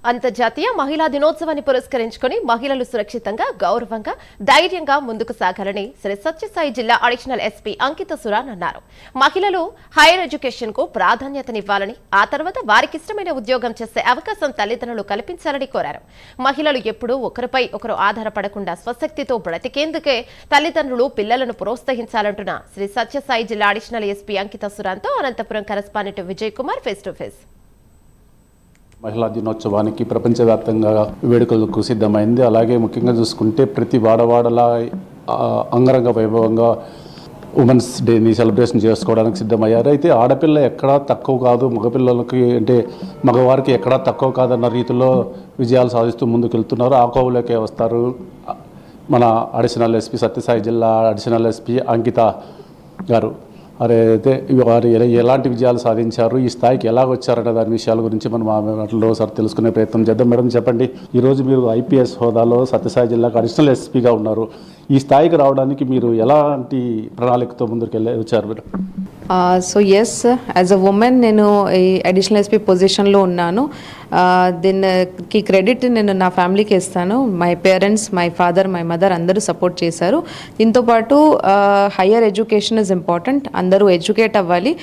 అంతర్జాతీయ మహిళా దినోత్సవాన్ని పురస్కరించుకుని మహిళలు సురక్షితంగా గౌరవంగా ధైర్యంగా ముందుకు సాగాలని శ్రీ సత్యసాయి జిల్లా అడిషనల్ ఎస్పీ అంకిత సురాన్ అన్నారు. మహిళలు హైయర్ ఎడ్యుకేషన్ కు ప్రాధాన్యతనివ్వాలని, ఆ తర్వాత వారికిష్టమైన ఉద్యోగం చేసే అవకాశం తల్లిదండ్రులు కల్పించాలని కోరారు. మహిళలు ఎప్పుడూ ఒకరిపై ఒకరు ఆధారపడకుండా స్వశక్తితో బ్రతికేందుకే తల్లిదండ్రులు పిల్లలను ప్రోత్సహించాలంటున్న శ్రీ సత్యసాయి జిల్లా అడిషనల్ ఎస్పీ అంకిత సురాన్తో Anantapur correspondent Vijay Kumar face to face. మహిళా దినోత్సవానికి ప్రపంచవ్యాప్తంగా వేడుకలకు సిద్ధమైంది. అలాగే ముఖ్యంగా చూసుకుంటే ప్రతి వాడవాడలా అంగరంగ వైభవంగా ఉమెన్స్ డేని సెలబ్రేషన్ చేసుకోవడానికి సిద్ధమయ్యారు. అయితే ఆడపిల్ల ఎక్కడా తక్కువ కాదు, మగపిల్లలకి అంటే మగవారికి ఎక్కడా తక్కువ కాదన్న రీతిలో విజయాలు సాధిస్తూ ముందుకెళ్తున్నారు. ఆ కోవులోకే వస్తారు మన అడిషనల్ ఎస్పీ, సత్యసాయి జిల్లా అడిషనల్ ఎస్పీ అంకిత గారు. అయితే వారు ఎలాంటి విజయాలు సాధించారు, ఈ స్థాయికి ఎలా వచ్చారనే దాని విషయాల గురించి మనం వాటిలో ఒకసారి తెలుసుకునే ప్రయత్నం చేద్దాం. మేడం చెప్పండి, ఈరోజు మీరు ఐపీఎస్ హోదాలో సత్యసాయి జిల్లాకు అడిషనల్ ఎస్పీగా ఉన్నారు. ఈ స్థాయికి రావడానికి మీరు ఎలాంటి ప్రణాళికతో ముందుకు వచ్చారు madam? So yes, as a woman నేను ఈ అడిషనల్ ఎస్పీ పొజిషన్లో ఉన్నాను. దీనికి క్రెడిట్ నేను నా ఫ్యామిలీకి ఇస్తాను. My parents, my father, my mother అందరూ సపోర్ట్ చేశారు. దీంతోపాటు హయ్యర్ ఎడ్యుకేషన్ ఇస్ ఇంపార్టెంట్. అందరూ ఎడ్యుకేట్ అవ్వాలి.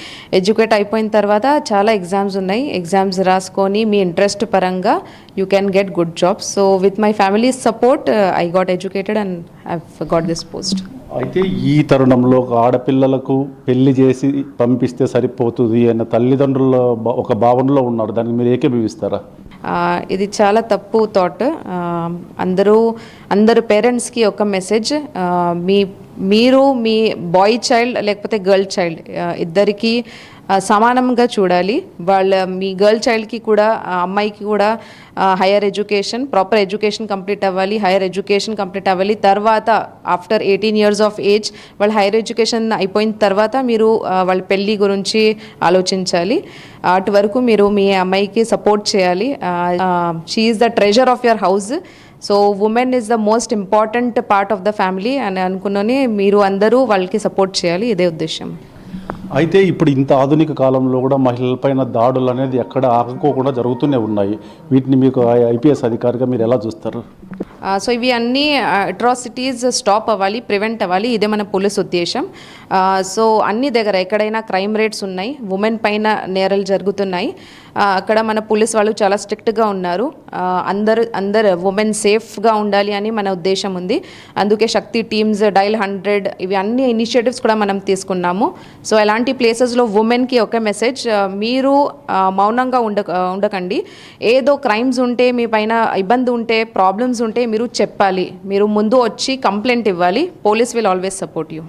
ఎడ్యుకేట్ అయిపోయిన తర్వాత చాలా ఎగ్జామ్స్ ఉన్నాయి. ఎగ్జామ్స్ రాసుకొని మీ ఇంట్రెస్ట్ పరంగా you can get good jobs. So with my family support I got educated and I got this post. అయితే ఈ తరుణంలో ఆడపిల్లలకు పెళ్లి చేసి పంపిస్తే సరిపోతుంది అన్న తల్లిదండ్రుల ఒక భావనలో ఉన్నారు. దానికి మీరు ఏకీభవిస్తారా? ఇది చాలా తప్పు థాట్. అందరు పేరెంట్స్కి ఒక మెసేజ్, మీరు మీ బాయ్ చైల్డ్ లేకపోతే గర్ల్ చైల్డ్ ఇద్దరికి సమానంగా చూడాలి. మీ గర్ల్ చైల్డ్కి కూడా, అమ్మాయికి కూడా higher education, proper education complete అవ్వాలి. హైయర్ ఎడ్యుకేషన్ కంప్లీట్ అవ్వాలి. తర్వాత ఆఫ్టర్ 18 years ఆఫ్ ఏజ్ వాళ్ళు హైయర్ ఎడ్యుకేషన్ అయిపోయిన తర్వాత మీరు వాళ్ళ పెళ్ళి గురించి ఆలోచించాలి. అటు వరకు మీరు మీ అమ్మాయికి సపోర్ట్ చేయాలి. She is the treasure of your house. So women is the most important part of the family అని అనుకుని మీరు అందరూ వాళ్ళకి సపోర్ట్ చేయాలి. ఇదే ఉద్దేశం. అయితే ఇప్పుడు ఇంత ఆధునిక కాలంలో కూడా మహిళలపైన దాడులు అనేది ఎక్కడ ఆగకోకుండా జరుగుతూనే ఉన్నాయి. వీటిని మీకు ఐపీఎస్ అధికారిగా మీరు ఎలా చూస్తారు? సో ఇవి అన్నీ అట్రాసిటీస్ స్టాప్ అవ్వాలి, ప్రివెంట్ అవ్వాలి. ఇదే మన పోలీస్ ఉద్దేశం. సో అన్ని దగ్గర ఎక్కడైనా క్రైమ్ రేట్స్ ఉన్నాయి, ఉమెన్ పైన నేరాలు జరుగుతున్నాయి, అక్కడ మన పోలీస్ వాళ్ళు చాలా స్ట్రిక్ట్గా ఉన్నారు. అందరు ఉమెన్ సేఫ్గా ఉండాలి అని మన ఉద్దేశం ఉంది. అందుకే శక్తి టీమ్స్, డైల్ 100 ఇవి అన్ని ఇనిషియేటివ్స్ కూడా మనం తీసుకున్నాము. సో అలాంటి ప్లేసెస్లో ఉమెన్కి ఒక మెసేజ్, మీరు మౌనంగా ఉండకండి. ఏదో క్రైమ్స్ ఉంటే, మీ పైన ఇబ్బంది ఉంటే, ప్రాబ్లమ్స్ ఉంటే మీరు చెప్పాలి. మీరు ముందు వచ్చి కంప్లైంట్ ఇవ్వాలి. Police will always support you.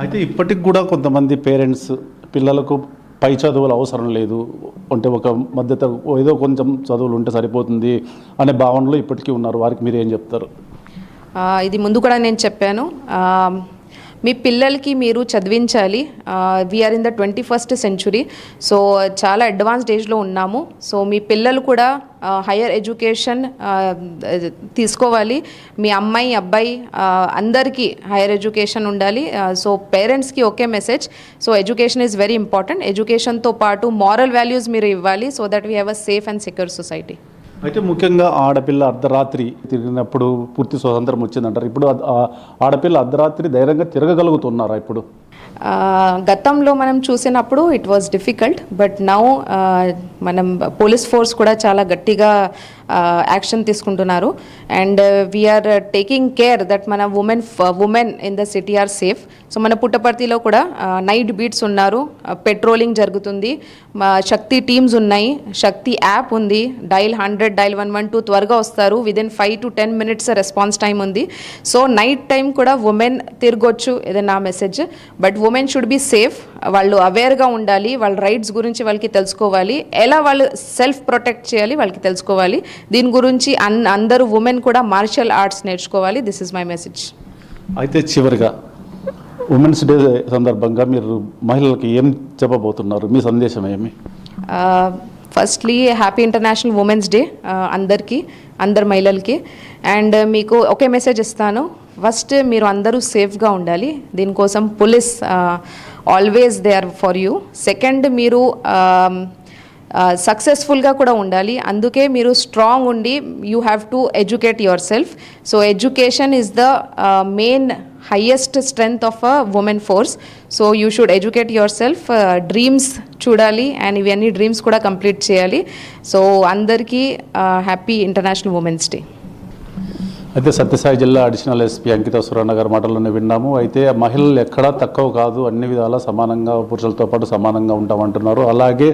అయితే ఇప్పటికి కూడా కొంతమంది పేరెంట్స్ పిల్లలకు పై చదువులు అవసరం లేదు అంటే ఒక మధ్యత ఏదో కొంచెం చదువులు ఉంటే సరిపోతుంది అనే భావనలో ఇప్పటికీ ఉన్నారు. వారికి మీరు ఏం చెప్తారు? ఇది ముందు కూడా నేను చెప్పాను. మీ పిల్లలకి మీరు చదివించాలి. We are in the 21st century. So చాలా అడ్వాన్స్డ్ ఏజ్లో ఉన్నాము. సో మీ పిల్లలు కూడా హయ్యర్ ఎడ్యుకేషన్ తీసుకోవాలి. మీ అమ్మాయి, అబ్బాయి అందరికీ హయ్యర్ ఎడ్యుకేషన్ ఉండాలి. సో పేరెంట్స్కి ఒకే message. So education is very important. ఎడ్యుకేషన్తో పాటు మారల్ వాల్యూస్ మీరు ఇవ్వాలి. So that we have a safe and secure society. అయితే ముఖ్యంగా ఆడపిల్ల అర్ధరాత్రి తిరిగినప్పుడు పూర్తి స్వాతంత్రం వచ్చిందంటారు. ఇప్పుడు ఆడపిల్ల అర్ధరాత్రి ధైర్యంగా తిరగగలుగుతున్నారా? ఇప్పుడు గతంలో మనం చూసినప్పుడు it was difficult, but now మనం పోలీస్ ఫోర్స్ కూడా చాలా గట్టిగా యాక్షన్ తీసుకుంటున్నారు. And we're taking care that మన women in the city are safe. So మన పుట్టపర్తిలో కూడా నైట్ బీట్స్ ఉన్నారు, పెట్రోలింగ్ జరుగుతుంది, శక్తి టీమ్స్ ఉన్నాయి, శక్తి యాప్ ఉంది, డైల్ 100, డైల్ 112 త్వరగా వస్తారు. Within 5 to 10 minutes response time ఉంది. సో నైట్ టైం కూడా ఉమెన్ తిరగొచ్చు, ఇదే నా message. But women should be safe. వాళ్ళు అవేర్గా ఉండాలి. వాళ్ళ రైట్స్ గురించి వాళ్ళకి తెలుసుకోవాలి. ఎలా వాళ్ళు సెల్ఫ్ ప్రొటెక్ట్ చేయాలి వాళ్ళకి తెలుసుకోవాలి. దీని గురించి అందరూ ఉమెన్ కూడా మార్షల్ ఆర్ట్స్ నేర్చుకోవాలి. This is my message. అయితే చివరిగా ఉమెన్స్ డే సందర్భంగా మీరు మహిళలకు ఏం చెప్పబోతున్నారు? మీ సందేశం ఏమి? Firstly happy international women's day అందరికీ, అందరు మహిళలకి. అండ్ మీకు ఒకే మెసేజ్ ఇస్తాను. ఫస్ట్ మీరు అందరూ సేఫ్గా ఉండాలి. దీనికోసం police always they are for you. Second, మీరు సక్సెస్ఫుల్గా కూడా ఉండాలి. అందుకే మీరు స్ట్రాంగ్ ఉండి you have to educate yourself. So education is the main highest strength of a woman force. So you should educate yourself, dreams చూడాలి and ఇవన్నీ dreams కూడా కంప్లీట్ చేయాలి. సో అందరికీ హ్యాపీ ఇంటర్నేషనల్ ఉమెన్స్ డే. అయితే సత్యసాయి జిల్లా additional SP అంకిత సురాణ గారి మాటల్లోనే విన్నాము. అయితే మహిళలు ఎక్కడా తక్కువ కాదు, అన్ని విధాలా సమానంగా పురుషులతో పాటు సమానంగా ఉంటామంటున్నారు. అలాగే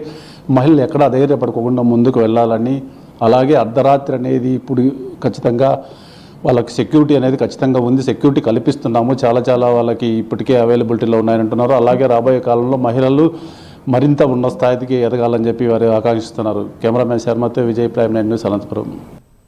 మహిళలు ఎక్కడా ధైర్యపడుకోకుండా ముందుకు వెళ్ళాలని, అలాగే అర్ధరాత్రి అనేది ఇప్పుడు ఖచ్చితంగా వాళ్ళకి సెక్యూరిటీ అనేది ఖచ్చితంగా ఉంది, సెక్యూరిటీ కల్పిస్తున్నాము, చాలా వాళ్ళకి ఇప్పటికే అవైలబిలిటీలో ఉన్నాయని అంటున్నారు. అలాగే రాబోయే కాలంలో మహిళలు మరింత ఉన్న స్థాయికి ఎదగాలని చెప్పి వారు ఆకాంక్షిస్తున్నారు. కెమెరామెన్ శర్మతో విజయ్, ప్రైమ్ 9 న్యూస్, అనంతపురం.